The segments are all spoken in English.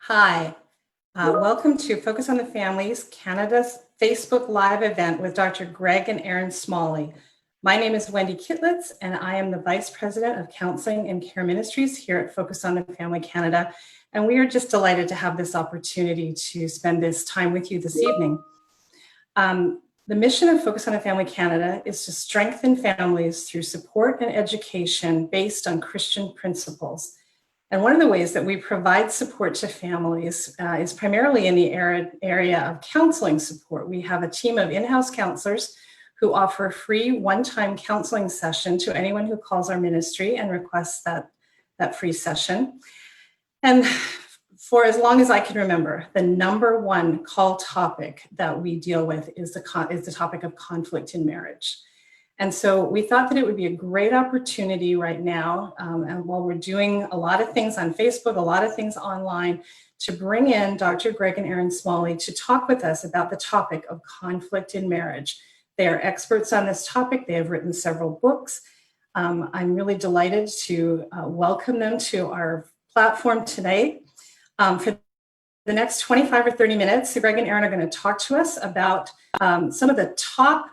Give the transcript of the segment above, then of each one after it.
Hi, welcome to Focus on the Families Canada's Facebook Live event with Dr. Greg and Erin Smalley. My name is Wendy Kitlitz, and I am the Vice President of Counseling and Care Ministries here at Focus on the Family Canada. And we are just delighted to have this opportunity to spend this time with you this evening. The mission of Focus on the Family Canada is to strengthen families through support and education based on Christian principles. And one of the ways that we provide support to families is primarily in the area of counseling support. We have a team of in-house counselors who offer a free one-time counseling session to anyone who calls our ministry and requests that free session. And for as long as I can remember, the number one call topic that we deal with is the topic of conflict in marriage. And so we thought that it would be a great opportunity right now, and while we're doing a lot of things on Facebook, a lot of things online, to bring in Dr. Greg and Erin Smalley to talk with us about the topic of conflict in marriage. They are experts on this topic. They have written several books. I'm really delighted to welcome them to our platform tonight. For the next 25 or 30 minutes, Greg and Erin are going to talk to us about some of the top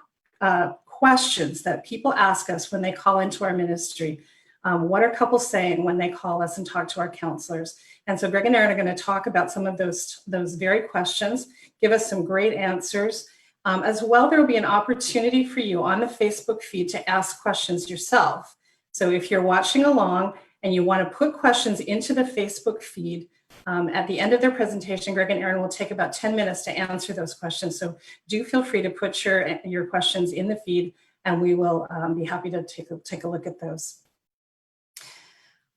questions that people ask us when they call into our ministry. What are couples saying when they call us and talk to our counselors? And so Greg and Erin are going to talk about some of those very questions, give us some great answers. As well, there will be an opportunity for you on the Facebook feed to ask questions yourself. So if you're watching along and you want to put questions into the Facebook feed, at the end of their presentation, Greg and Erin will take about 10 minutes to answer those questions. So do feel free to put your questions in the feed, and we will be happy to take a look at those.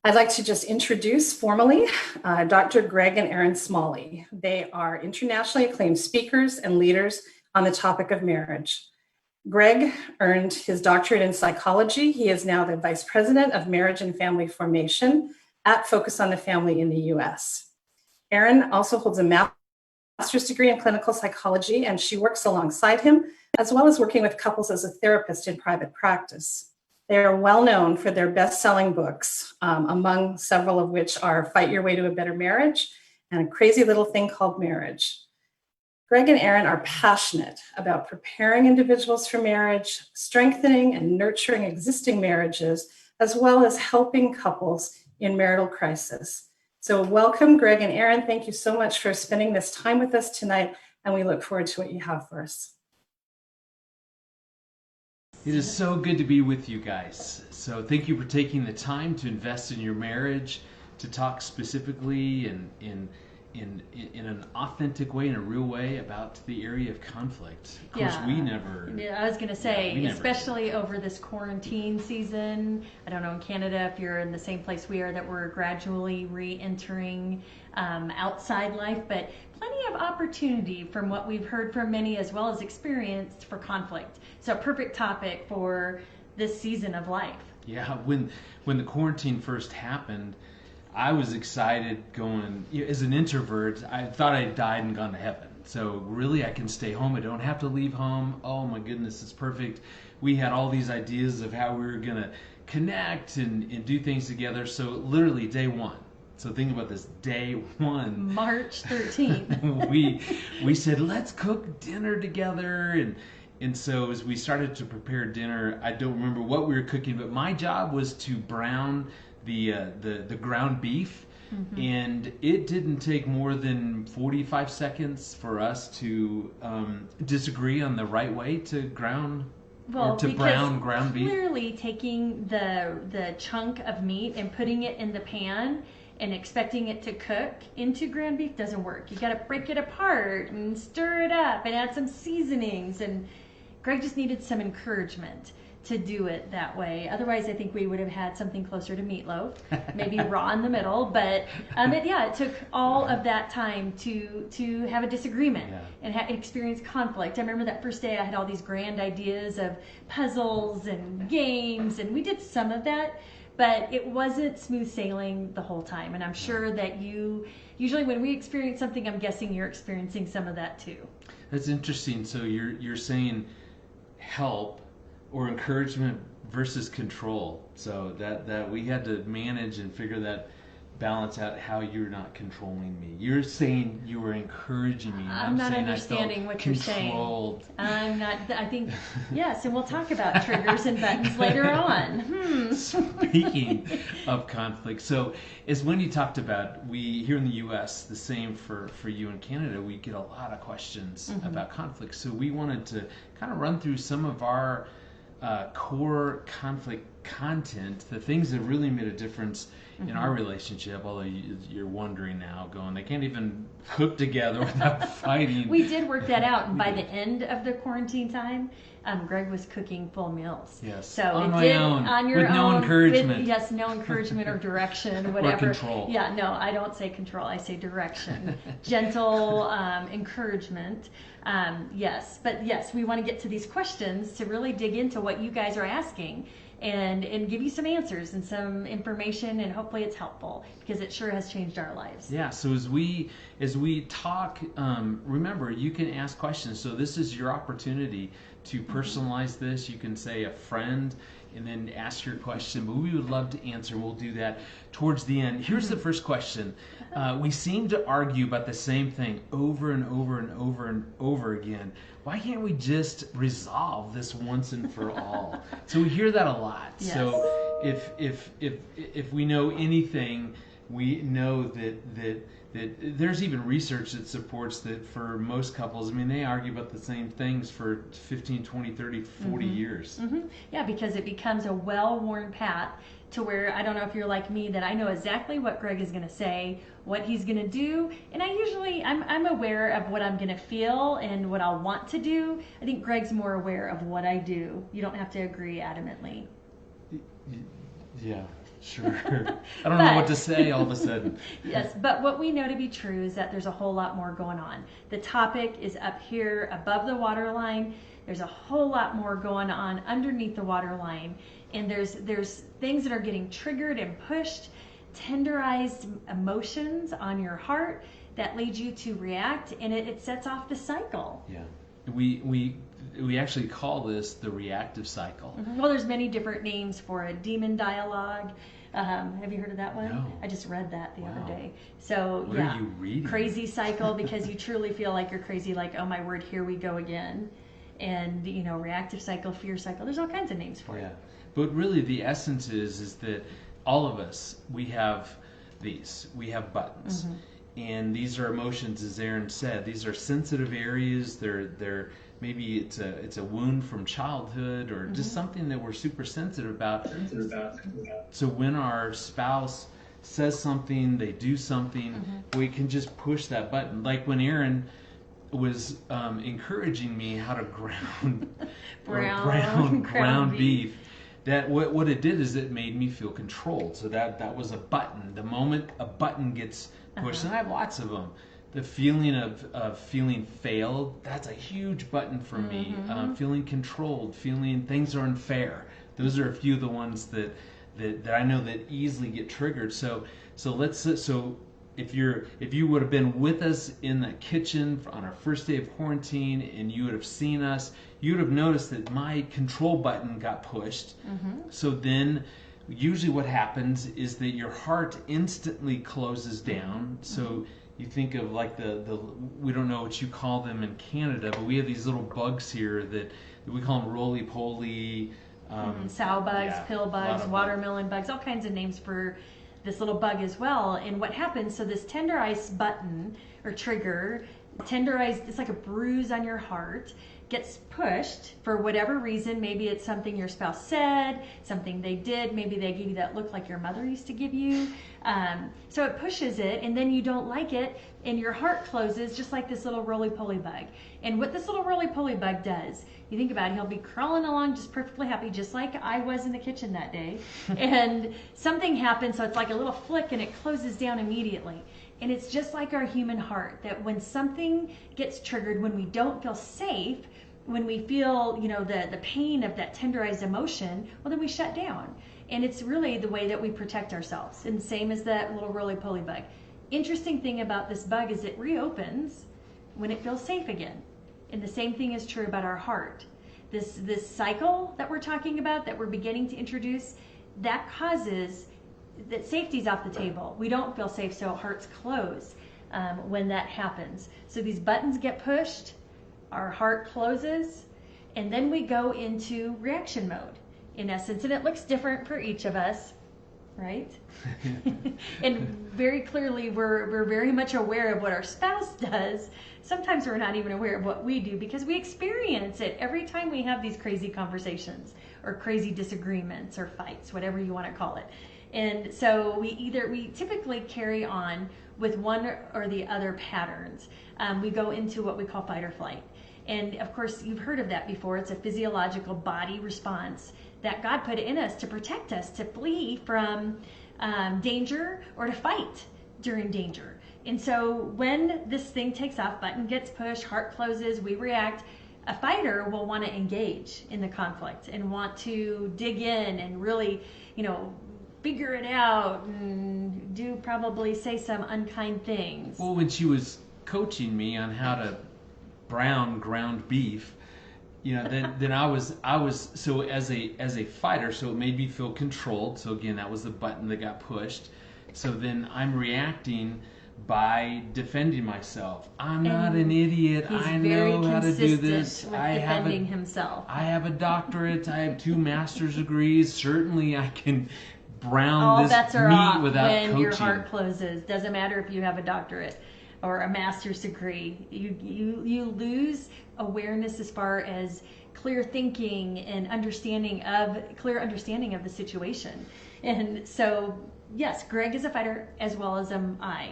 I'd like to just introduce formally Dr. Greg and Erin Smalley. They are internationally acclaimed speakers and leaders on the topic of marriage. Greg earned his doctorate in psychology. He is now the Vice President of Marriage and Family Formation at Focus on the Family in the US. Erin also holds a master's degree in clinical psychology, and she works alongside him, as well as working with couples as a therapist in private practice. They are well known for their best-selling books, among several of which are Fight Your Way to a Better Marriage and A Crazy Little Thing Called Marriage. Greg and Erin are passionate about preparing individuals for marriage, strengthening and nurturing existing marriages, as well as helping couples in marital crisis. So welcome, Greg and Erin. Thank you so much for spending this time with us tonight, and we look forward to what you have for us. It is so good to be with you guys. So thank you for taking the time to invest in your marriage, to talk specifically and in an authentic way, in a real way, about the area of conflict. Of course, we never... Yeah, I was going to say, especially over this quarantine season, I don't know in Canada if you're in the same place we are, that we're gradually re-entering outside life, but plenty of opportunity from what we've heard from many as well as experienced for conflict. So a perfect topic for this season of life. Yeah, when the quarantine first happened, I was excited going, as an introvert, I thought I died and gone to heaven. So really I can stay home. I don't have to leave home. Oh my goodness, it's perfect. We had all these ideas of how we were going to connect and do things together. So literally day one. So think about this, day one. March 13th. we said, let's cook dinner together. And so as we started to prepare dinner, I don't remember what we were cooking, but my job was to brown the ground beef, and it didn't take more than 45 seconds for us to disagree on the right way to brown ground beef. Clearly taking the chunk of meat and putting it in the pan and expecting it to cook into ground beef doesn't work. You got to break it apart and stir it up and add some seasonings, and Greg just needed some encouragement to do it that way. Otherwise, I think we would have had something closer to meatloaf, maybe raw in the middle. But it took all of that time to have a disagreement and experience conflict. I remember that first day I had all these grand ideas of puzzles and games, and we did some of that, but it wasn't smooth sailing the whole time. And I'm sure that usually when we experience something, I'm guessing you're experiencing some of that too. That's interesting. So you're saying help or encouragement versus control. So that we had to manage and figure balance out how you're not controlling me. You're saying you were encouraging me. And I'm not saying understanding what you're saying. Controlled. I'm not. I think yes, and we'll talk about triggers and buttons later on. Speaking of conflict, so as Wendy talked about, we here in the U.S., the same for you in Canada, we get a lot of questions about conflict. So we wanted to kind of run through some of our core conflict content, the things that really made a difference in our relationship. Although you're wondering now, going, they can't even cook together without fighting. We did work that out, and by the end of the quarantine time, Greg was cooking full meals. Yes, so on it my did own, on your with own, no encouragement. With, yes, no encouragement or direction, whatever. Or control. Yeah, no, I don't say control. I say direction, gentle encouragement. Yes, but yes, we want to get to these questions to really dig into what you guys are asking. And give you some answers and some information, and hopefully it's helpful, because it sure has changed our lives. Yeah, so as we talk, remember, you can ask questions. So this is your opportunity to personalize this. You can say a friend and then ask your question, but we would love to answer. We'll do that towards the end. Here's the first question. We seem to argue about the same thing over and over and over and over again. Why can't we just resolve this once and for all? So we hear that a lot. Yes. So if we know anything, we know that there's even research that supports that for most couples, I mean, they argue about the same things for 15, 20, 30, 40 years. Yeah, because it becomes a well-worn path to where, I don't know if you're like me, that I know exactly what Greg is going to say, what he's going to do, and I'm aware of what I'm going to feel and what I'll want to do. I think Greg's more aware of what I do. You don't have to agree adamantly. Yeah, sure. I don't know what to say all of a sudden. Yes, but what we know to be true is that there's a whole lot more going on. The topic is up here above the waterline. There's a whole lot more going on underneath the waterline, and there's things that are getting triggered and pushed, tenderized emotions on your heart that lead you to react, and it sets off the cycle. Yeah, we actually call this the reactive cycle. Well, there's many different names for it. Demon dialogue. Have you heard of that one? No. I just read that the other day. So what yeah, are you reading? Crazy cycle, because you truly feel like you're crazy, like, oh my word, here we go again. And reactive cycle, fear cycle. There's all kinds of names for it. Yeah, but really the essence is that all of us, we have buttons. And these are emotions, as Erin said. These are sensitive areas. They're maybe it's a wound from childhood, or just something that we're super sensitive about. So when our spouse says something, they do something, we can just push that button. Like when Erin was encouraging me how to ground beef. That what it did is it made me feel controlled. So that was a button. The moment a button gets pushed, and I have lots of them. The feeling of feeling failed, that's a huge button for me. Feeling controlled, feeling things are unfair. Those are a few of the ones that I know that easily get triggered. So if you would have been with us in the kitchen on our first day of quarantine, and you would have seen us, you would have noticed that my control button got pushed. So then usually what happens is that your heart instantly closes down. So you think of like the we don't know what you call them in Canada, but we have these little bugs here that we call them roly-poly. Sow bugs, pill bugs, watermelon bugs, all kinds of names for this little bug as well. And what happens, so this tenderized button or trigger, tenderized, it's like a bruise on your heart, gets pushed for whatever reason. Maybe it's something your spouse said, something they did, maybe they give you that look like your mother used to give you. So it pushes it, and then you don't like it, and your heart closes just like this little roly-poly bug. And what this little roly-poly bug does, you think about it, he'll be crawling along just perfectly happy, just like I was in the kitchen that day. And something happens, so it's like a little flick, and it closes down immediately. And it's just like our human heart, that when something gets triggered, when we don't feel safe, when we feel, the pain of that tenderized emotion, well, then we shut down. And it's really the way that we protect ourselves. And same as that little roly-poly bug. Interesting thing about this bug is it reopens when it feels safe again. And the same thing is true about our heart. This cycle that we're talking about, that we're beginning to introduce, that causes that safety's off the table. We don't feel safe, so hearts close when that happens. So these buttons get pushed, our heart closes, and then we go into reaction mode, in essence. And it looks different for each of us, right? And very clearly, we're very much aware of what our spouse does. Sometimes we're not even aware of what we do because we experience it every time we have these crazy conversations or crazy disagreements or fights, whatever you want to call it. And so we typically carry on with one or the other patterns. We go into what we call fight or flight. And of course, you've heard of that before. It's a physiological body response that God put in us to protect us, to flee from danger or to fight during danger. And so when this thing takes off, button gets pushed, heart closes, we react. A fighter will want to engage in the conflict and want to dig in and really, figure it out and probably say some unkind things. Well, when she was coaching me on how to brown ground beef, then I was so as a fighter, so it made me feel controlled. So again, that was the button that got pushed. So then I'm reacting by defending myself. I'm not an idiot. I know how to do this. I have a doctorate. I have 2 master's degrees. Certainly I can brown all this bets are meat off without when coaching. Your heart closes. Doesn't matter if you have a doctorate or a master's degree. You lose awareness as far as clear thinking and clear understanding of the situation. And so, yes, Greg is a fighter as well as am I.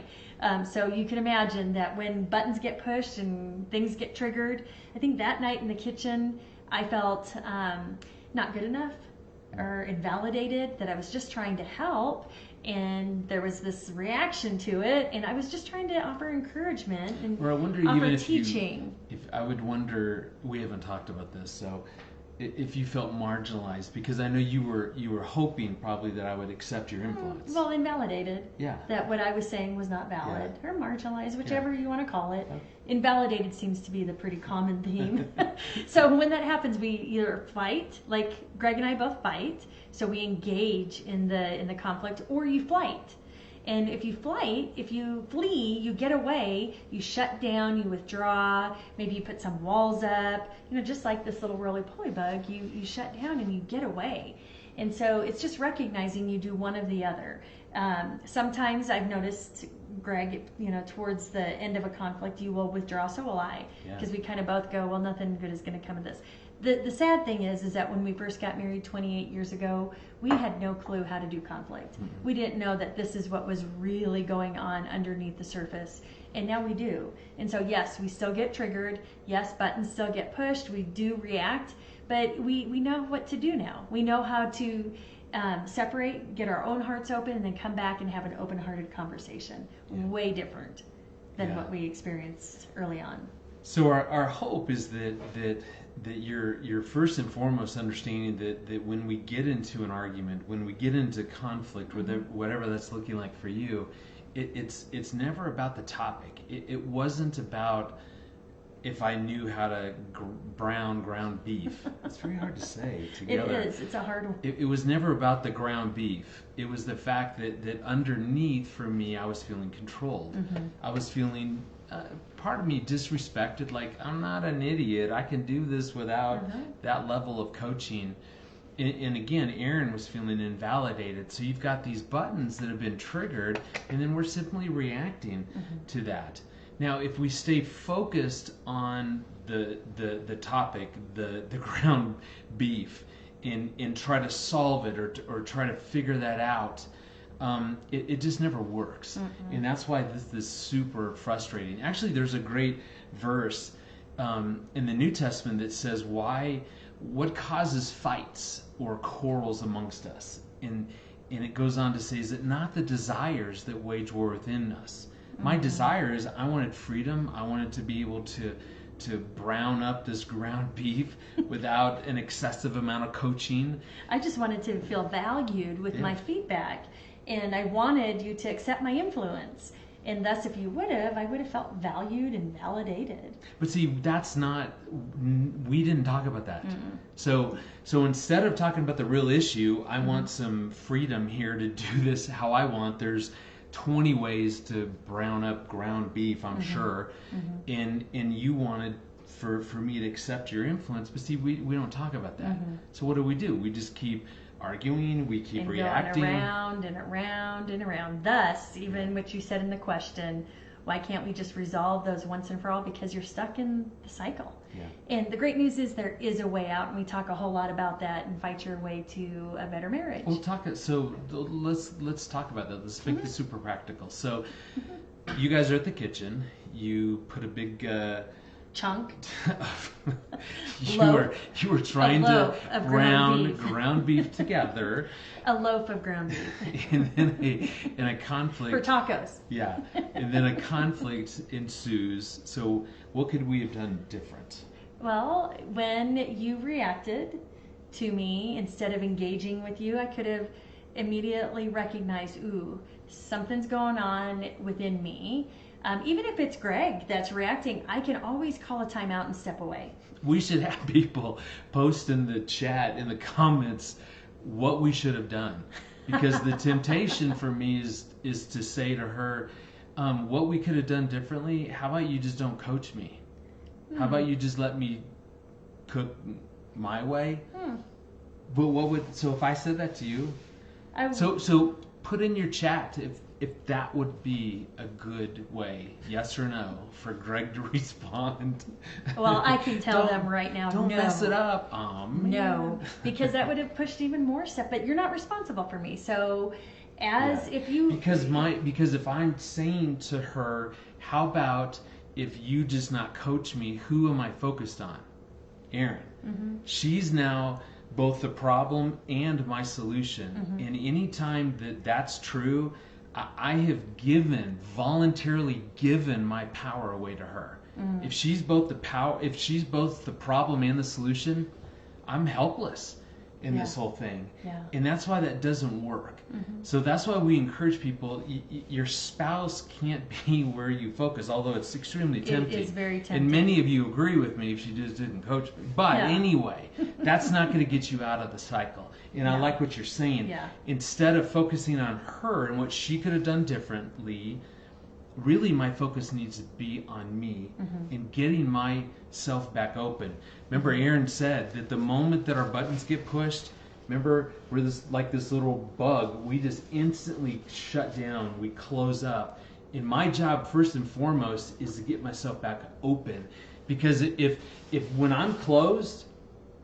So you can imagine that when buttons get pushed and things get triggered, I think that night in the kitchen, I felt not good enough or invalidated, that I was just trying to help, and there was this reaction to it, and I was just trying to offer encouragement and or I wonder offer even if teaching. We haven't talked about this, so if you felt marginalized, because I know you were hoping probably that I would accept your influence. Well, invalidated. Yeah. That what I was saying was not valid, or marginalized, whichever you want to call it. Okay. Invalidated seems to be the pretty common theme. So when that happens, we either fight, like Greg and I both fight, so we engage in the conflict, or you flight. And if you flee, you get away, you shut down, you withdraw, maybe you put some walls up, just like this little roly-poly bug, you shut down and you get away. And so it's just recognizing you do one of the other. Sometimes I've noticed, Greg, towards the end of a conflict, you will withdraw, so will I, because we kind of both go, well, nothing good is going to come of this. The sad thing is that when we first got married 28 years ago, we had no clue how to do conflict. Mm-hmm. We didn't know that this is what was really going on underneath the surface, and now we do. And so yes, we still get triggered. Yes, buttons still get pushed. We do react, but we know what to do now. We know how to separate, get our own hearts open, and then come back and have an open-hearted conversation. Yeah. Way different than what we experienced early on. So our hope is that you're first and foremost understanding that when we get into an argument, when we get into conflict, whatever that's looking like for you, it's never about the topic. It wasn't about if I knew how to brown ground beef. It's very hard to say together. It is. It's a hard one. It was never about the ground beef. It was the fact that underneath, for me, I was feeling controlled. Mm-hmm. I was feeling part of me disrespected, like I'm not an idiot. I can do this without that level of coaching. And again, Erin was feeling invalidated. So you've got these buttons that have been triggered, and then we're simply reacting to that. Now, if we stay focused on the topic, the ground beef, and try to solve it or try to figure that out, it just never works. Mm-hmm. And that's why this is super frustrating. Actually, there's a great verse in the New Testament that says what causes fights or quarrels amongst us? And it goes on to say, is it not the desires that wage war within us? My desire is I wanted freedom. I wanted to be able to brown up this ground beef without an excessive amount of coaching. I just wanted to feel valued with my feedback, and I wanted you to accept my influence. And thus, if you would have, I would have felt valued and validated. But see, that's not, we didn't talk about that. So instead of talking about the real issue, I want some freedom here to do this how I want. There's 20 ways to brown up ground beef, I'm sure. And you wanted for me to accept your influence, but see, we don't talk about that. So what do? We just keep arguing, we keep reacting. Going around and around and around. Thus, even what you said in the question, why can't we just resolve those once and for all? Because you're stuck in the cycle. Yeah. And the great news is there is a way out, and we talk a whole lot about that and fight your way to a better marriage. We'll talk. So let's talk about that. Let's make this super practical. So you guys are at the kitchen. You put a big chunk. you were trying to brown ground beef together. A loaf of ground beef. And then a conflict. For tacos. Yeah. And then a conflict ensues. So what could we have done different? Well, when you reacted to me, instead of engaging with you, I could have immediately recognized, ooh, something's going on within me. Even if it's Greg that's reacting, I can always call a timeout and step away. We should have people post in the chat, in the comments, what we should have done. Because the temptation for me is to say to her, what we could have done differently, how about you just don't coach me? How about you just let me cook my way? But so if I said that to you, so put in your chat if that would be a good way, yes or no, for Greg to respond. Well, I can tell them right now, don't no. mess it up. No, because that would have pushed even more stuff. But you're not responsible for me. So, if you because if I'm saying to her, how about if you just not coach me, who am I focused on? Erin. She's now both the problem and my solution. And anytime that's true, I have voluntarily given my power away to her. If she's both the problem and the solution, I'm helpless in this whole thing. And that's why that doesn't work. So that's why we encourage people, your spouse can't be where you focus, although it's extremely tempting. It is very tempting. And many of you agree with me if she just didn't coach me. But anyway, that's not going to get you out of the cycle. And I like what you're saying. Instead of focusing on her and what she could have done differently, really my focus needs to be on me and getting myself back open. Remember, Erin said that the moment that our buttons get pushed, remember, we're this little bug. We just instantly shut down. We close up. And my job, first and foremost, is to get myself back open. Because if when I'm closed,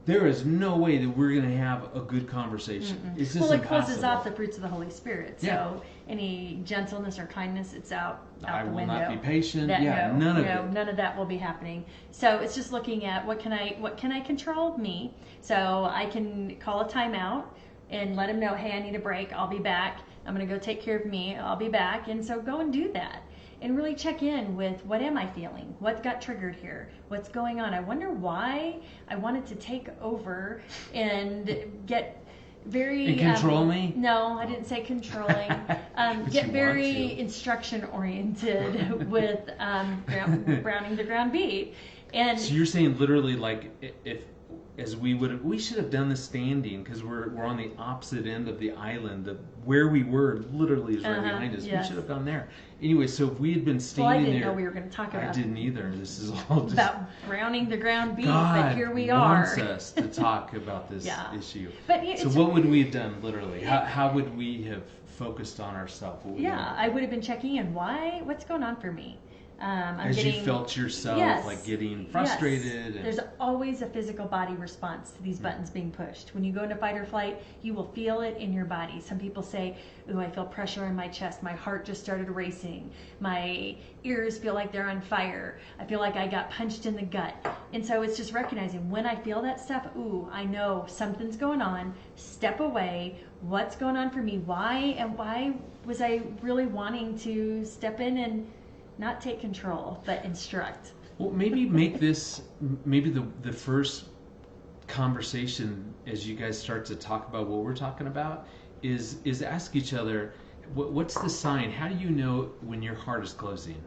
there is no way that we're going to have a good conversation. It's just it impossible. closes off the fruits of the Holy Spirit. So any gentleness or kindness, it's out I the will window. not be patient. None of it. None of that will be happening. So it's just looking at what can I control me. So I can call a timeout and let him know, hey, I need a break. I'll be back. I'm going to go take care of me. I'll be back. And so go and do that. And really check in with, what am I feeling? What got triggered here? What's going on? I wonder why I wanted to take over and get very... And control me? No, I didn't say controlling. Get very instruction oriented with browning the ground beef. And so you're saying literally, like, we should have done the standing, because we're on the opposite end of the island. Where we were literally is right behind us. We should have gone there. Anyway, so if we had been standing there, I didn't know we were going to talk about. I didn't either. This is all just about browning the ground beef. God but here we are. wants us to talk about this issue. But so what would we have done literally? How would we have focused on ourselves? I would have been checking in. What's going on for me? You felt yourself like getting frustrated. And there's always a physical body response to these buttons being pushed. When you go into fight or flight, you will feel it in your body. Some people say, ooh, I feel pressure in my chest. My heart just started racing. My ears feel like they're on fire. I feel like I got punched in the gut. And so it's just recognizing when I feel that stuff, ooh, I know something's going on. Step away. What's going on for me? Why was I really wanting to step in and not take control, but instruct? Well, maybe make this the first conversation as you guys start to talk about what we're talking about is ask each other, what's the sign? How do you know when your heart is closing?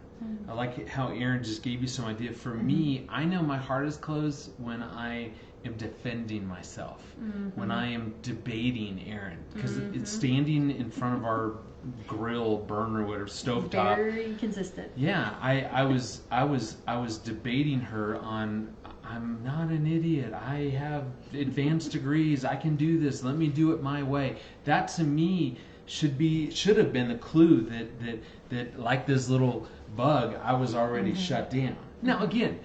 I like how Erin just gave you some idea. For me, I know my heart is closed when I am defending myself, when I am debating Erin, because it's standing in front of our grill, burner, whatever, stovetop. Very consistent. Yeah, I was debating her on, I'm not an idiot. I have advanced degrees. I can do this. Let me do it my way. That to me should have been a clue that like this little bug, I was already shut down. Now again,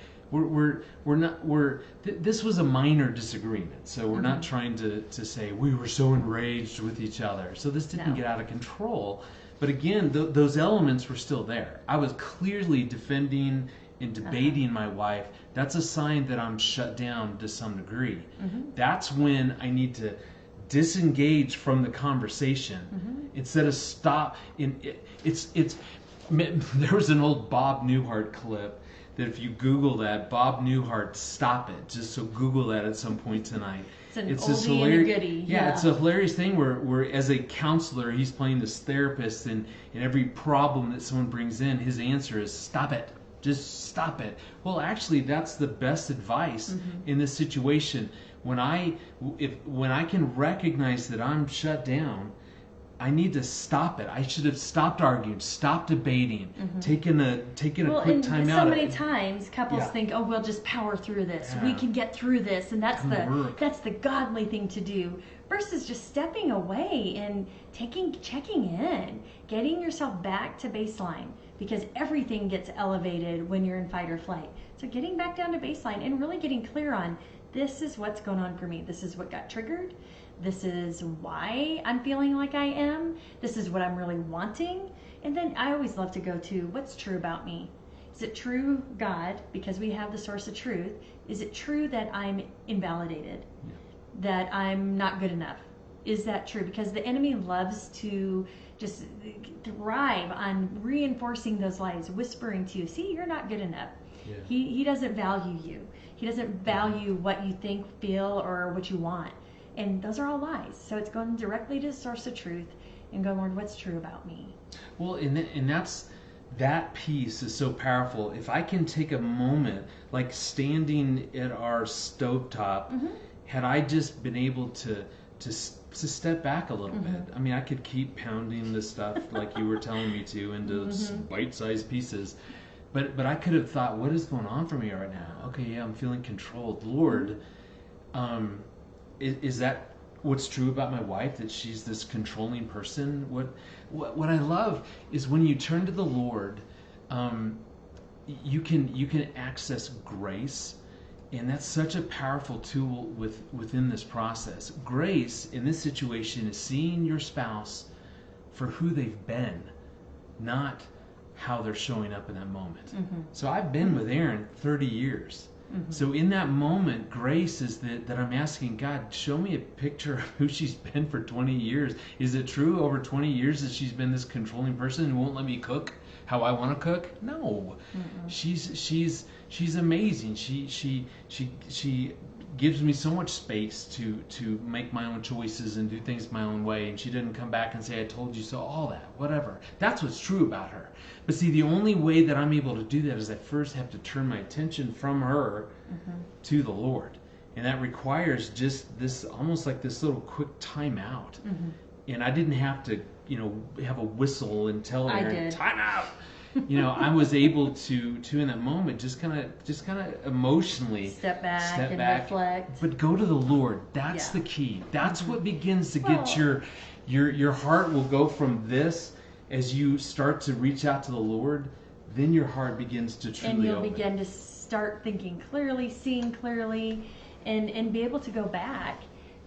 this was a minor disagreement, so we're not trying to say we were so enraged with each other. So this didn't get out of control. But again, those elements were still there. I was clearly defending and debating my wife. That's a sign that I'm shut down to some degree. That's when I need to disengage from the conversation instead of stop. There was an old Bob Newhart clip that if you Google that, Bob Newhart, stop it. Just so Google that at some point tonight. It's this hilarious, and a goodie. Yeah, it's a hilarious thing where as a counselor, he's playing this therapist, and every problem that someone brings in, his answer is stop it. Just stop it. Well, actually, that's the best advice in this situation. When I can recognize that I'm shut down, I need to stop it. I should have stopped arguing, stopped debating, taken a quick time out. So many times couples think, "Oh, we'll just power through this. We can get through this," and that's the godly thing to do. Versus just stepping away and checking in, getting yourself back to baseline, because everything gets elevated when you're in fight or flight. So getting back down to baseline and really getting clear on, this is what's going on for me. This is what got triggered. This is why I'm feeling like I am. This is what I'm really wanting. And then I always love to go to, what's true about me? Is it true, God, because we have the source of truth? Is it true that I'm invalidated? Yeah. That I'm not good enough? Is that true? Because the enemy loves to just thrive on reinforcing those lies, whispering to you, see, you're not good enough. Yeah. He doesn't value you. He doesn't value what you think, feel, or what you want. And those are all lies. So it's going directly to the source of truth and going, Lord, what's true about me? Well, and that piece is so powerful. If I can take a moment, like standing at our stovetop, had I just been able to step back a little bit. I mean, I could keep pounding the stuff like you were telling me to into bite-sized pieces. But I could have thought, what is going on for me right now? Okay, yeah, I'm feeling controlled. Lord, is that what's true about my wife, that she's this controlling person? What I love is when you turn to the Lord, you can access grace, and that's such a powerful tool within this process. Grace in this situation is seeing your spouse for who they've been, not how they're showing up in that moment. So I've been with Erin 30 years. So in that moment, grace is that I'm asking God, show me a picture of who she's been for 20 years. Is it true over 20 years that she's been this controlling person who won't let me cook how I want to cook? No. She's amazing. She gives me so much space to make my own choices and do things my own way, and she didn't come back and say, I told you so, all that, whatever. That's what's true about her. But see, the only way that I'm able to do that is I first have to turn my attention from her to the Lord. And that requires just this, almost like this little quick time out. And I didn't have to, have a whistle and tell her, time out. I was able to in that moment just kind of emotionally step back and reflect, but go to the Lord. That's the key. That's what begins to get your heart will go from this as you start to reach out to the Lord. Then your heart begins to truly and you'll open. begin to start thinking clearly, seeing clearly, and be able to go back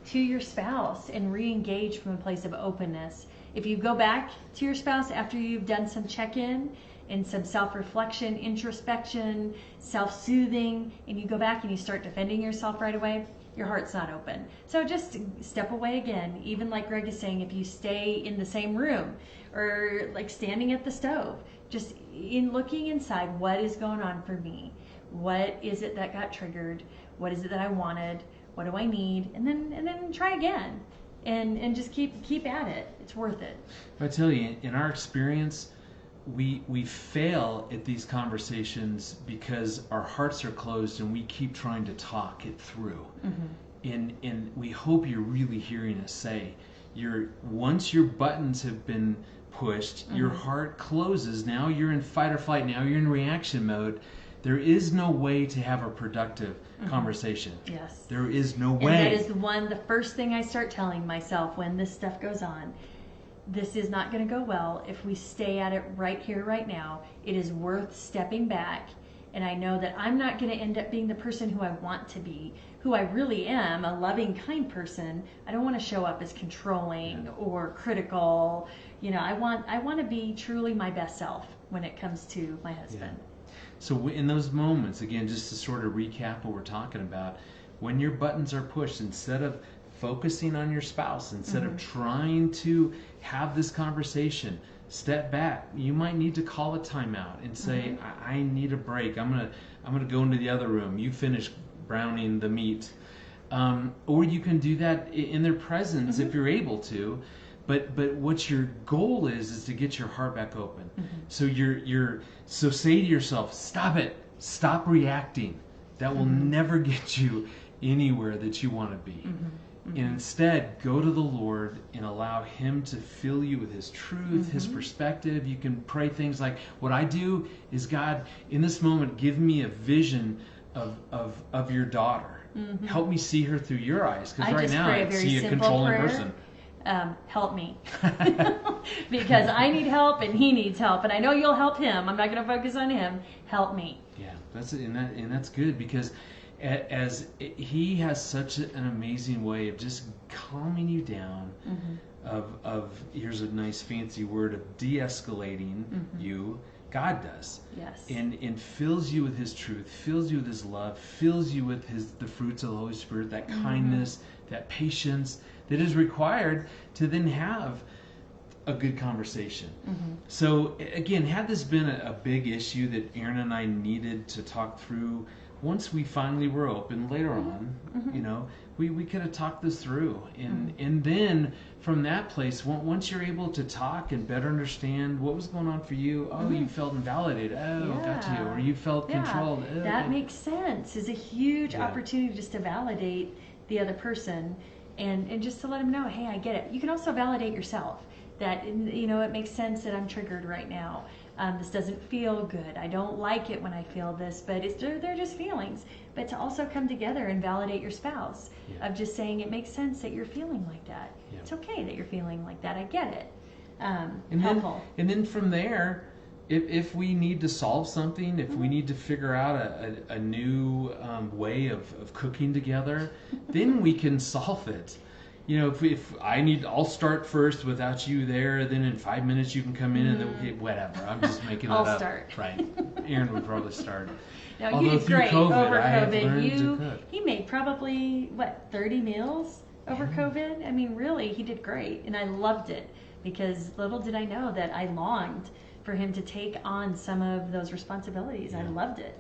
to your spouse and re-engage from a place of openness. If you go back to your spouse after you've done some check-in and some self-reflection, introspection, self-soothing, and you go back and you start defending yourself right away, your heart's not open. So just step away again. Even like Greg is saying, if you stay in the same room or like standing at the stove, just in looking inside, what is going on for me? What is it that got triggered? What is it that I wanted? What do I need? And then try again. and just keep at it. It's worth it. I tell you, in our experience, we fail at these conversations because our hearts are closed and we keep trying to talk it through. And we hope you're really hearing us say, once your buttons have been pushed, your heart closes. Now you're in fight or flight. Now you're in reaction mode. There is no way to have a productive conversation. Yes. There is no way. And that is the first thing I start telling myself when this stuff goes on. This is not going to go well if we stay at it right here, right now. It is worth stepping back. And I know that I'm not going to end up being the person who I want to be, who I really am, a loving, kind person. I don't want to show up as controlling or critical. You know, I want to be truly my best self when it comes to my husband. Yeah. So in those moments, again, just to sort of recap what we're talking about, when your buttons are pushed, instead of focusing on your spouse, instead of trying to have this conversation, step back. You might need to call a timeout and say, I need a break. I'm gonna go into the other room. You finish browning the meat. Or you can do that in their presence if you're able to. But what your goal is to get your heart back open. So so say to yourself, stop it. Stop reacting. That will never get you anywhere that you want to be. And instead, go to the Lord and allow Him to fill you with His truth, His perspective. You can pray things like, what I do is, God, in this moment, give me a vision of your daughter. Help me see her through your eyes. Because right now I see a controlling person. Help me. Because I need help and he needs help. And I know you'll help him. I'm not going to focus on him. Help me. Yeah, that's good, because as he has such an amazing way of just calming you down, of here's a nice fancy word, of de-escalating you. God does. Yes. And fills you with His truth, fills you with His love, fills you with the fruits of the Holy Spirit, that kindness, that patience that is required to then have a good conversation. So again, had this been a big issue that Erin and I needed to talk through, once we finally were open later on, you know, we could have talked this through. And then from that place, once you're able to talk and better understand what was going on for you, you felt invalidated. Got you. Or you felt controlled. That makes sense. It's a huge opportunity just to validate the other person and just to let them know, hey, I get it. You can also validate yourself. That, you know, it makes sense that I'm triggered right now. This doesn't feel good. I don't like it when I feel this, but they're just feelings. But to also come together and validate your spouse of just saying it makes sense that you're feeling like that. It's okay that you're feeling like that. I get it. Helpful. And then from there, if we need to solve something, if we need to figure out a new way of cooking together, then we can solve it. You know, if I'll start first without you there, then in 5 minutes you can come in and then whatever. I'm just making it up. I'll start. Right. Erin would probably start. No, Although you did through great COVID, over I have COVID. learned to cook. He made probably 30 meals over COVID. I mean, really, he did great, and I loved it because little did I know that I longed for him to take on some of those responsibilities. I loved it.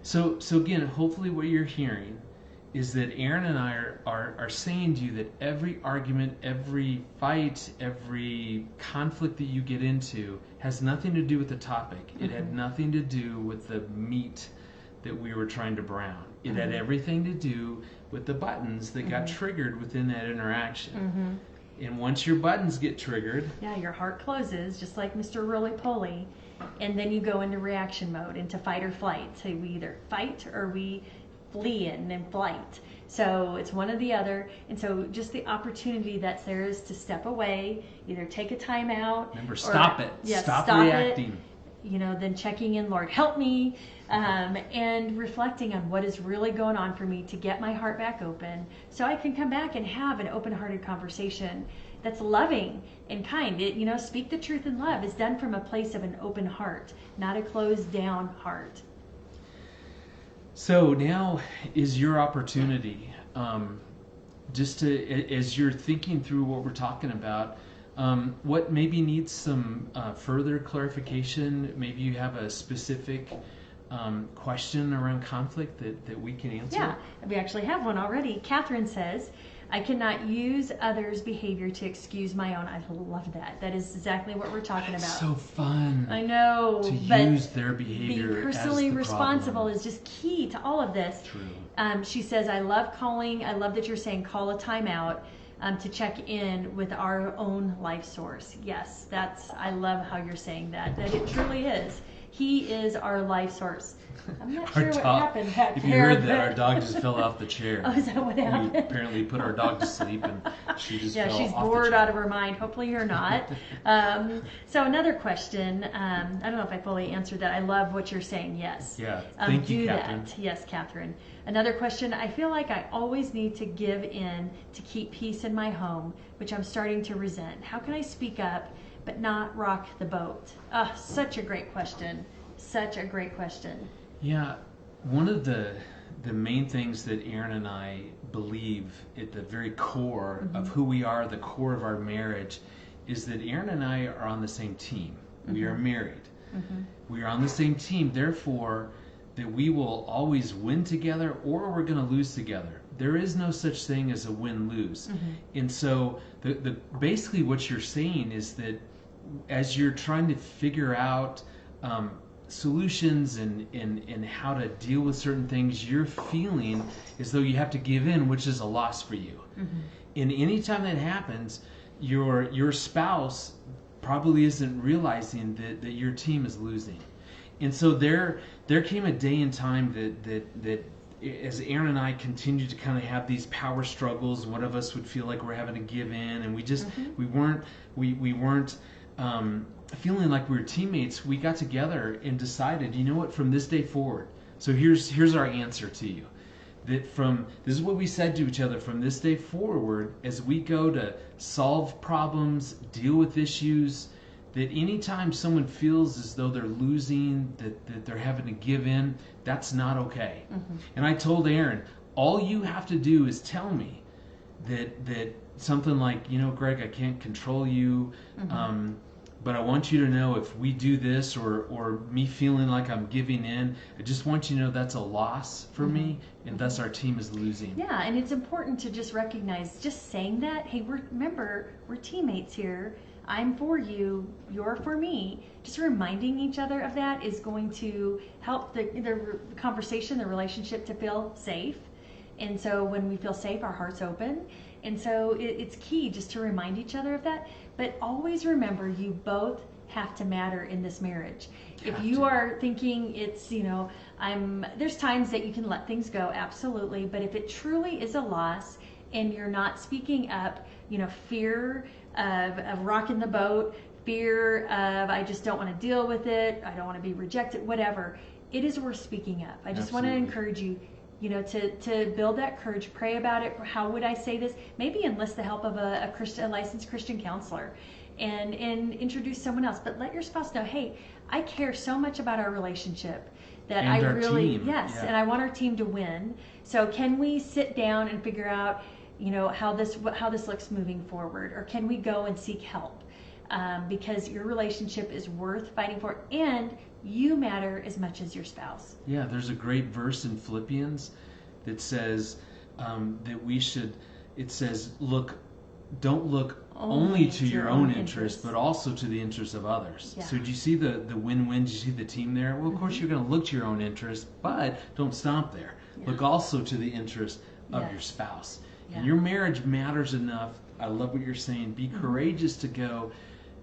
So again, hopefully what you're hearing is that Erin and I are saying to you that every argument, every fight, every conflict that you get into has nothing to do with the topic. It had nothing to do with the meat that we were trying to brown. It had everything to do with the buttons that got triggered within that interaction. And once your buttons get triggered, your heart closes, just like Mr. Roly-Poly, and then you go into reaction mode, into fight or flight. So we either fight or we flee in flight. So it's one or the other. And so just the opportunity that's there is to step away, either take a time out. Remember, stop it. Stop reacting. You know, then checking in, Lord, help me, and reflecting on what is really going on for me to get my heart back open so I can come back and have an open-hearted conversation that's loving and kind. Speak the truth in love is done from a place of an open heart, not a closed down heart. So now is your opportunity, just to, as you're thinking through what we're talking about, what maybe needs some further clarification. Maybe you have a specific question around conflict that we can answer. Yeah, we actually have one already. Catherine says, I cannot use others' behavior to excuse my own. I love that. That is exactly what we're talking about. It's so fun. I know. To but use their behavior being personally as the responsible problem. is just key to all of this. True. She says, I love calling. I love that you're saying call a timeout to check in with our own life source. Yes, I love how you're saying that it truly is. He is our life source. I'm not sure what happened back there. If you heard that, our dog just fell off the chair. Oh, is that what happened? We apparently put our dog to sleep, and she just fell off the chair. Yeah, she's bored out of her mind. Hopefully you're not. So another question. I don't know if I fully answered that. I love what you're saying. Yes. Yeah. Thank you, do Catherine. that. Yes, Catherine. Another question. I feel like I always need to give in to keep peace in my home, which I'm starting to resent. How can I speak up but not rock the boat? Such a great question. Such a great question. Yeah, one of the main things that Erin and I believe at the very core of who we are, the core of our marriage, is that Erin and I are on the same team. We are married. We are on the same team, therefore, that we will always win together or we're going to lose together. There is no such thing as a win-lose. And so the basically what you're saying is that as you're trying to figure out solutions and how to deal with certain things, you're feeling as though you have to give in, which is a loss for you. And anytime that happens, your spouse probably isn't realizing that your team is losing. And so there came a day and time that as Erin and I continued to kind of have these power struggles, one of us would feel like we're having to give in, and we just we weren't feeling like we were teammates. We got together and decided, you know what, from this day forward. So here's our answer to you. This is what we said to each other: from this day forward, as we go to solve problems, deal with issues, that anytime someone feels as though they're losing, that they're having to give in, that's not okay. And I told Erin, all you have to do is tell me that something like, you know, Greg, I can't control you, but I want you to know if we do this or me feeling like I'm giving in, I just want you to know that's a loss for me, and thus our team is losing. Yeah, and it's important to just recognize, just saying that, hey, remember, we're teammates here. I'm for you, you're for me. Just reminding each other of that is going to help the conversation, the relationship to feel safe. And so when we feel safe, our heart's open. And so it's key just to remind each other of that. But always remember, you both have to matter in this marriage. If you are thinking it's, there's times that you can let things go, absolutely. But if it truly is a loss and you're not speaking up, fear of rocking the boat, fear of I just don't want to deal with it, I don't want to be rejected, whatever, it is worth speaking up. I just want to encourage you, to build that courage, pray about it. How would I say this? Maybe enlist the help of a licensed Christian counselor and introduce someone else. But let your spouse know, hey, I care so much about our relationship that and I our really, team. and I want our team to win. So can we sit down and figure out, how this looks moving forward, or can we go and seek help? Because your relationship is worth fighting for, and you matter as much as your spouse. Yeah, there's a great verse in Philippians that says that we should. It says, don't look only to your own interest, but also to the interest of others. Yeah. So do you see the win-win? Do you see the team there? Well, of course you're going to look to your own interest, but don't stop there. Yeah. Look also to the interest of your spouse. Yeah. And your marriage matters enough. I love what you're saying. Be courageous to go,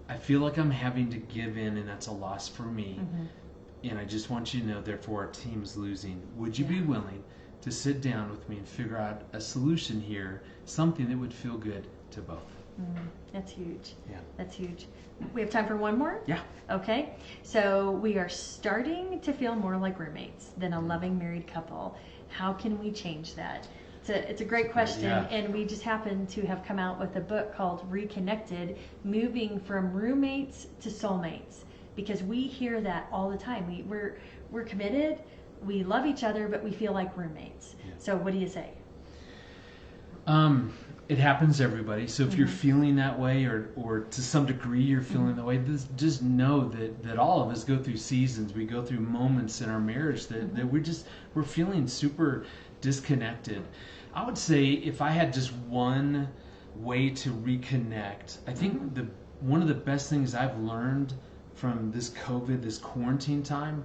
I feel like I'm having to give in, and that's a loss for me. And I just want you to know, therefore, our team's losing. Would you be willing to sit down with me and figure out a solution here, something that would feel good to both? That's huge. Yeah. That's huge. We have time for one more? Yeah. Okay. So we are starting to feel more like roommates than a loving married couple. How can we change that? It's a great question, and we just happen to have come out with a book called Reconnected, moving from roommates to soulmates, because we hear that all the time. We're committed, we love each other, but we feel like roommates. Yeah. So what do you say? It happens to everybody. So if you're feeling that way, or to some degree you're feeling that way, just know that all of us go through seasons. We go through moments in our marriage that we're feeling super disconnected. I would say if I had just one way to reconnect, I think one of the best things I've learned from this COVID, this quarantine time,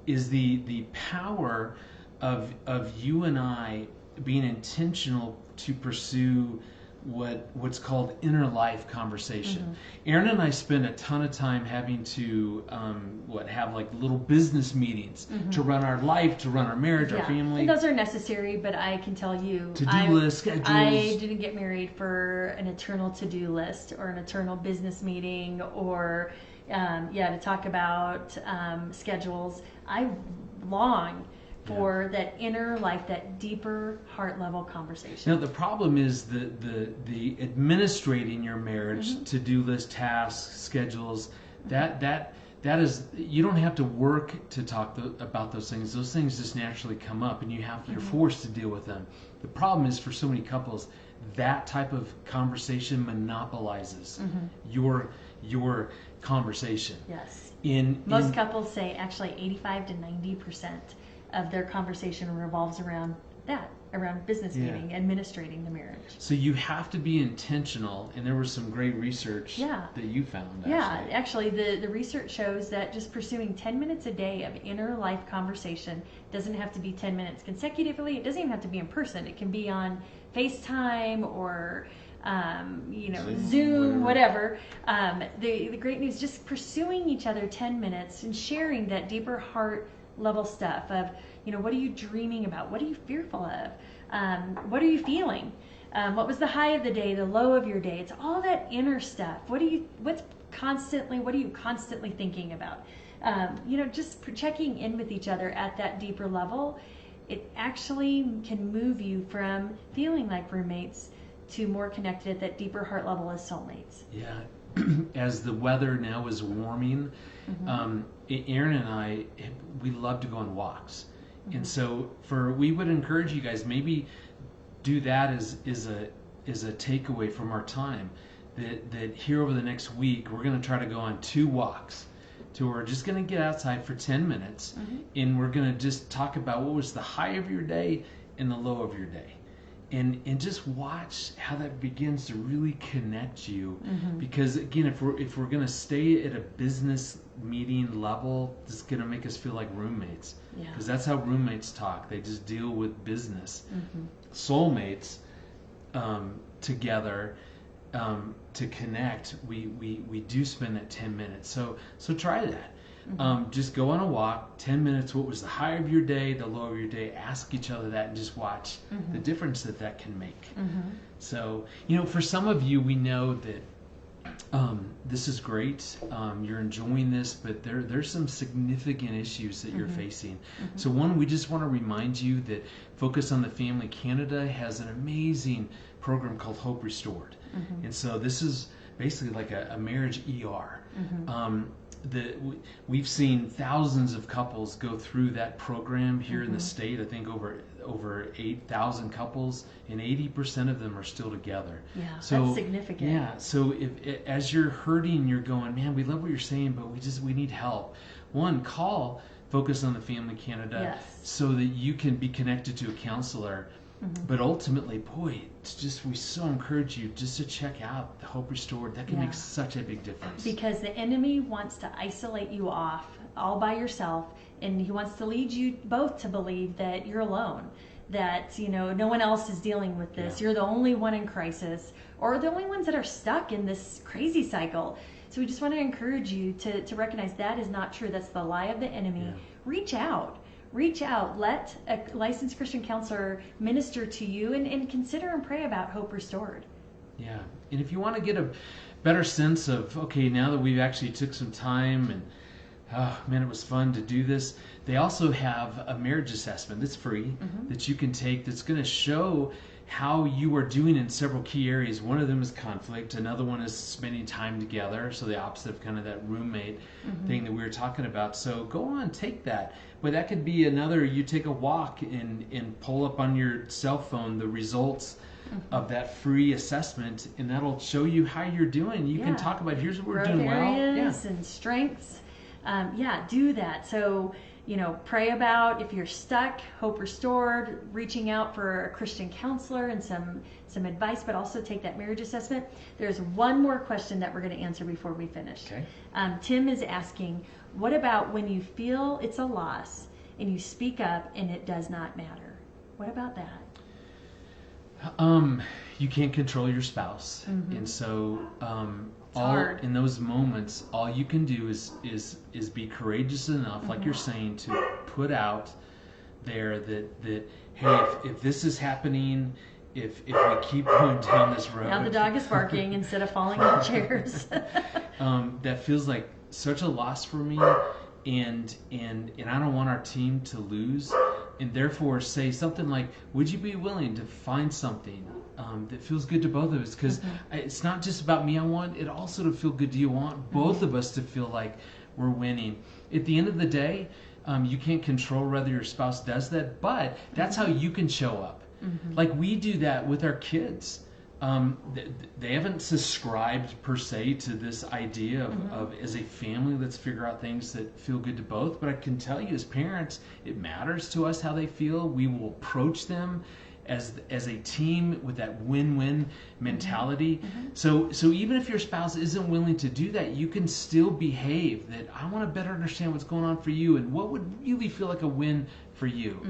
is the power of you and I being intentional to pursue what's called inner life conversation. Erin and I spend a ton of time having to have like little business meetings to run our life, to run our marriage, our family. And those are necessary, but I can tell you, To-do list, schedules. I didn't get married for an eternal to-do list or an eternal business meeting or to talk about schedules. I long for that inner life, that deeper heart level conversation. Now the problem is the administrating your marriage, to-do list, tasks, schedules. That is, you don't have to work to talk about those things. Those things just naturally come up, and you're forced to deal with them. The problem is for so many couples, that type of conversation monopolizes your conversation. Yes. Most couples say actually 85 to 90% of their conversation revolves around business meeting, administrating the marriage. So you have to be intentional, and there was some great research that you found. Actually the research shows that just pursuing 10 minutes a day of inner life conversation doesn't have to be 10 minutes consecutively. It doesn't even have to be in person. It can be on FaceTime or Zoom, whatever. The great news, just pursuing each other 10 minutes and sharing that deeper heart level stuff of, what are you dreaming about? What are you fearful of? What are you feeling? What was the high of the day, the low of your day? It's all that inner stuff. What are you constantly thinking about? Just checking in with each other at that deeper level. It actually can move you from feeling like roommates to more connected at that deeper heart level as soulmates. Yeah. As the weather now is warming, Erin and I, we love to go on walks. And so we would encourage you guys, maybe do that as a takeaway from our time, that here over the next week, we're going to try to go on 2 walks. We're just going to get outside for 10 minutes, and we're going to just talk about what was the high of your day and the low of your day. And just watch how that begins to really connect you, because again, if we're gonna stay at a business meeting level, this is gonna make us feel like roommates, because that's how roommates talk. They just deal with business. Soulmates together to connect. We do spend that 10 minutes. So try that. Just go on a walk, 10 minutes. What was the high of your day, the low of your day? Ask each other that, and just watch the difference that can make. So, for some of you, we know that this is great. You're enjoying this, but there's some significant issues that you're facing. So one, we just want to remind you that Focus on the Family Canada has an amazing program called Hope Restored. And so this is basically like a marriage ER. We've seen thousands of couples go through that program here in the state. I think over 8,000 couples, and 80% of them are still together. Yeah, so that's significant. Yeah, so if as you're hurting, you're going, man, we love what you're saying, but we need help. One, call Focus on the Family Canada so that you can be connected to a counselor. But ultimately, boy, we so encourage you just to check out the Hope Restored. That can make such a big difference. Because the enemy wants to isolate you off all by yourself, and he wants to lead you both to believe that you're alone, that no one else is dealing with this. You're the only one in crisis, or the only ones that are stuck in this crazy cycle. So we just want to encourage you to recognize that is not true. That's the lie of the enemy. Reach out. Let a licensed Christian counselor minister to you, and consider and pray about Hope Restored. Yeah. And if you want to get a better sense of, okay, now that we've actually took some time and, oh man, it was fun to do this, they also have a marriage assessment that's free that you can take, that's going to show how you are doing in several key areas. One of them is conflict. Another one is spending time together. So the opposite of kind of that roommate thing that we were talking about. So go on, take that. But that could be another, you take a walk and pull up on your cell phone the results of that free assessment, and that'll show you how you're doing. You can talk about, here's what we're doing well. Areas and strengths. Do that. So, pray about if you're stuck, Hope Restored, reaching out for a Christian counselor and some advice, but also take that marriage assessment. There's one more question that we're going to answer before we finish. Okay. Tim is asking, what about when you feel it's a loss and you speak up and it does not matter? What about that? You can't control your spouse, and so hard. in those moments, all you can do is be courageous enough, like you're saying, to put out there that hey, if this is happening, if we keep going down this road. Now the dog is barking instead of falling on chairs. That feels like such a loss for me, and I don't want our team to lose, and therefore say something like, would you be willing to find something that feels good to both of us? Because it's not just about me. I want it also to feel good to you. I want both of us to feel like we're winning. At the end of the day, you can't control whether your spouse does that, but that's how you can show up. Like we do that with our kids. They haven't subscribed per se to this idea of as a family, let's figure out things that feel good to both. But I can tell you as parents, it matters to us how they feel. We will approach them as a team with that win-win mentality. So even if your spouse isn't willing to do that, you can still behave that I want to better understand what's going on for you and what would really feel like a win for you.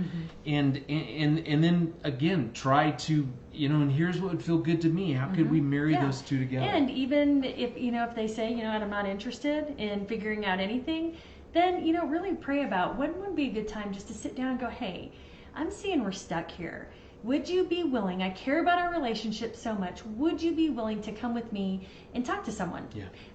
And then again, try to, and here's what would feel good to me. How could we marry those two together? And even if they say, I'm not interested in figuring out anything, then, really pray about when would be a good time just to sit down and go, hey, I'm seeing we're stuck here. Would you be willing? I care about our relationship so much. Would you be willing to come with me and talk to someone?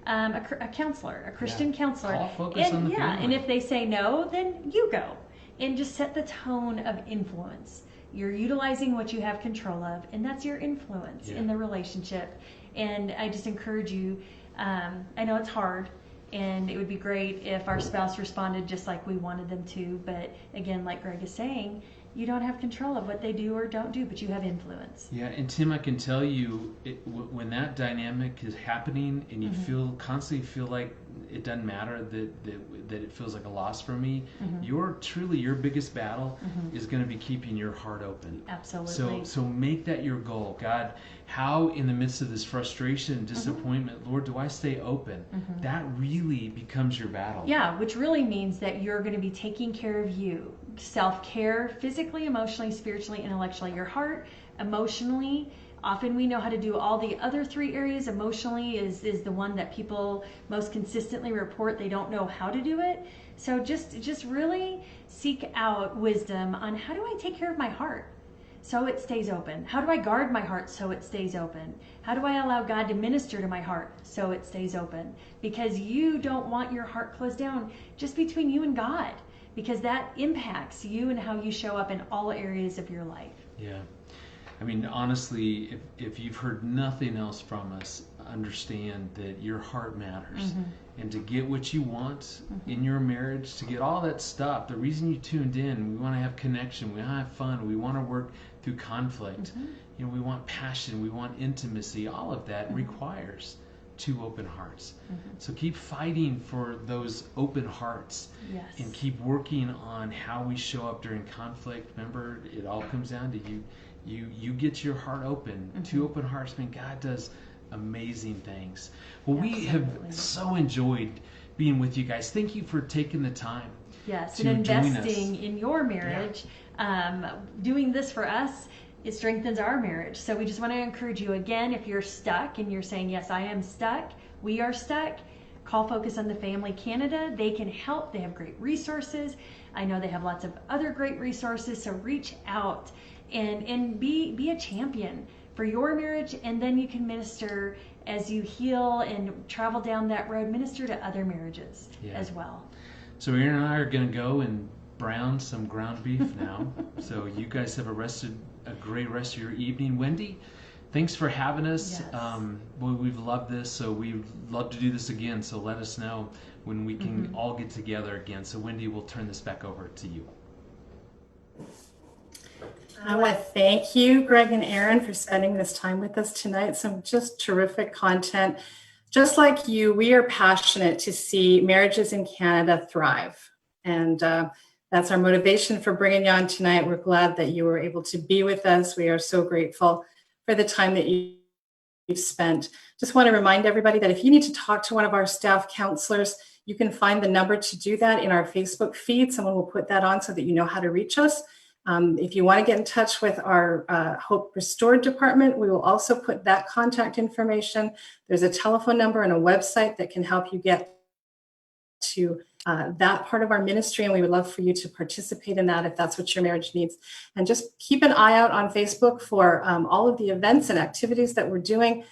A counselor, a Christian counselor. Call focus on the family. And if they say no, then you go and just set the tone of influence. You're utilizing what you have control of, and that's your influence in the relationship. And I just encourage you. I know it's hard, and it would be great if our spouse responded just like we wanted them to. But again, like Greg is saying, you don't have control of what they do or don't do, but you have influence. Yeah, and Tim, I can tell you, when that dynamic is happening and you constantly feel like it doesn't matter, that it feels like a loss for me, your biggest battle is going to be keeping your heart open. Absolutely. So make that your goal. God, how in the midst of this frustration and disappointment, Lord, do I stay open? That really becomes your battle. Yeah, which really means that you're going to be taking care of you. Self-care, physically, emotionally, spiritually, intellectually. Your heart, emotionally. Often we know how to do all the other three areas. Emotionally is the one that people most consistently report they don't know how to do it. So just really seek out wisdom on how do I take care of my heart so it stays open? How do I guard my heart so it stays open? How do I allow God to minister to my heart so it stays open? Because you don't want your heart closed down just between you and God, because that impacts you and how you show up in all areas of your life. Yeah. I mean, honestly, if you've heard nothing else from us, understand that your heart matters. And to get what you want in your marriage, to get all that stuff, the reason you tuned in, we want to have connection, we want to have fun, we want to work through conflict, we want passion, we want intimacy, all of that requires two open hearts. So keep fighting for those open hearts. Yes. And keep working on how we show up during conflict. Remember, it all comes down to you get your heart open. Two open hearts, man, God does amazing things. Well, we have so enjoyed being with you guys. Thank you for taking the time. Yes, to and join investing us in your marriage. Doing this for us, it strengthens our marriage. So we just want to encourage you again, if you're stuck and you're saying, yes, I am stuck, we are stuck, call Focus on the Family Canada. They can help. They have great resources. I know they have lots of other great resources. So reach out and be a champion for your marriage, and then you can minister as you heal and travel down that road, minister to other marriages as well. So Erin and I are going to go and brown some ground beef now. So you guys have a great rest of your evening. Wendy, thanks for having us. Yes. Boy, we've loved this, so we'd love to do this again. So let us know when we can all get together again. So Wendy, we'll turn this back over to you. I want to thank you, Greg and Erin, for spending this time with us tonight. Some just terrific content. Just like you, we are passionate to see marriages in Canada thrive. And That's our motivation for bringing you on tonight. We're glad that you were able to be with us. We are so grateful for the time that you've spent. Just want to remind everybody that if you need to talk to one of our staff counselors, you can find the number to do that in our Facebook feed. Someone will put that on so that you know how to reach us. If you want to get in touch with our Hope Restored department, we will also put that contact information. There's a telephone number and a website that can help you get to that part of our ministry, and we would love for you to participate in that if that's what your marriage needs. And just keep an eye out on Facebook for all of the events and activities that we're doing.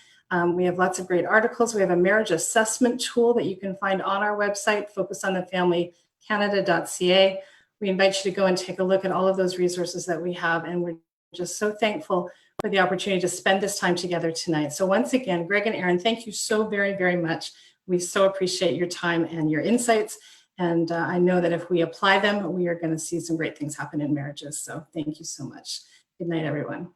We have lots of great articles. We have a marriage assessment tool that you can find on our website, focusonthefamilycanada.ca. We invite you to go and take a look at all of those resources that we have, and we're just so thankful for the opportunity to spend this time together tonight. So once again, Greg and Erin, thank you so very, very much. We so appreciate your time and your insights, and I know that if we apply them, we are going to see some great things happen in marriages. So thank you so much. Good night, everyone.